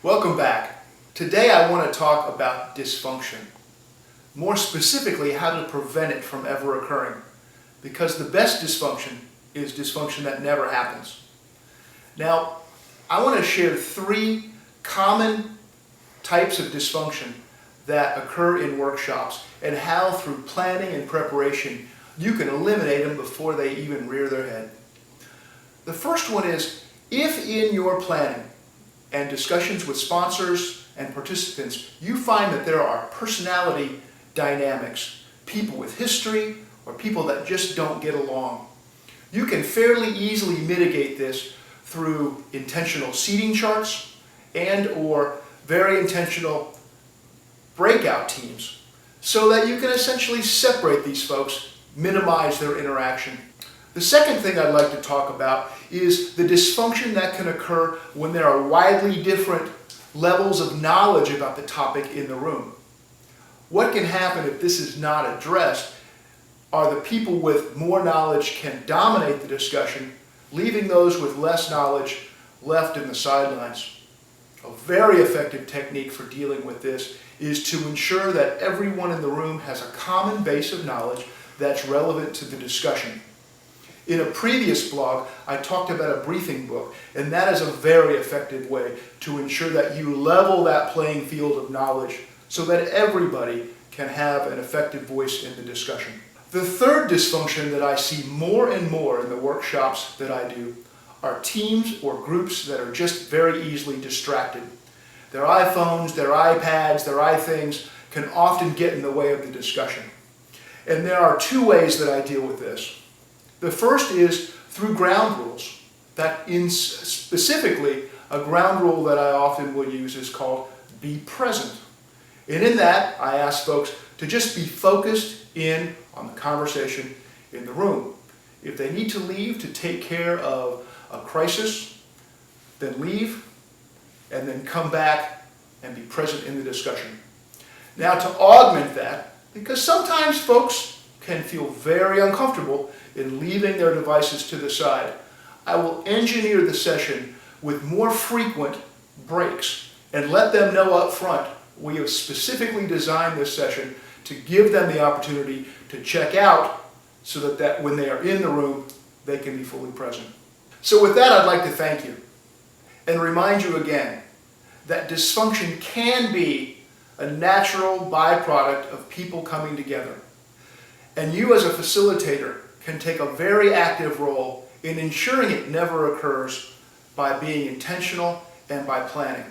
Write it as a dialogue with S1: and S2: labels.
S1: Welcome back. Today I want to talk about dysfunction. More specifically, how to prevent it from ever occurring. Because the best dysfunction is dysfunction that never happens. Now, I want to share 3 common types of dysfunction that occur in workshops and how through planning and preparation you can eliminate them before they even rear their head. The first one is, if in your planning and discussions with sponsors and participants, you find that there are personality dynamics, people with history or people that just don't get along, you can fairly easily mitigate this through intentional seating charts and or very intentional breakout teams so that you can essentially separate these folks, minimize their interaction. The second thing I'd like to talk about is the dysfunction that can occur when there are widely different levels of knowledge about the topic in the room. What can happen if this is not addressed are the people with more knowledge can dominate the discussion, leaving those with less knowledge left in the sidelines. A very effective technique for dealing with this is to ensure that everyone in the room has a common base of knowledge that's relevant to the discussion. In a previous blog, I talked about a briefing book, and that is a very effective way to ensure that you level that playing field of knowledge so that everybody can have an effective voice in the discussion. The third dysfunction that I see more and more in the workshops that I do are teams or groups that are just very easily distracted. Their iPhones, their iPads, their iThings can often get in the way of the discussion. And there are 2 ways that I deal with this. The first is through ground rules. Specifically, a ground rule that I often will use is called be present. And in that, I ask folks to just be focused in on the conversation in the room. If they need to leave to take care of a crisis, then leave and then come back and be present in the discussion. Now, to augment that, because sometimes folks can feel very uncomfortable in leaving their devices to the side, I will engineer the session with more frequent breaks and let them know up front we have specifically designed this session to give them the opportunity to check out so that when they are in the room, they can be fully present. So with that, I'd like to thank you and remind you again that dysfunction can be a natural byproduct of people coming together. And you as a facilitator can take a very active role in ensuring it never occurs by being intentional and by planning.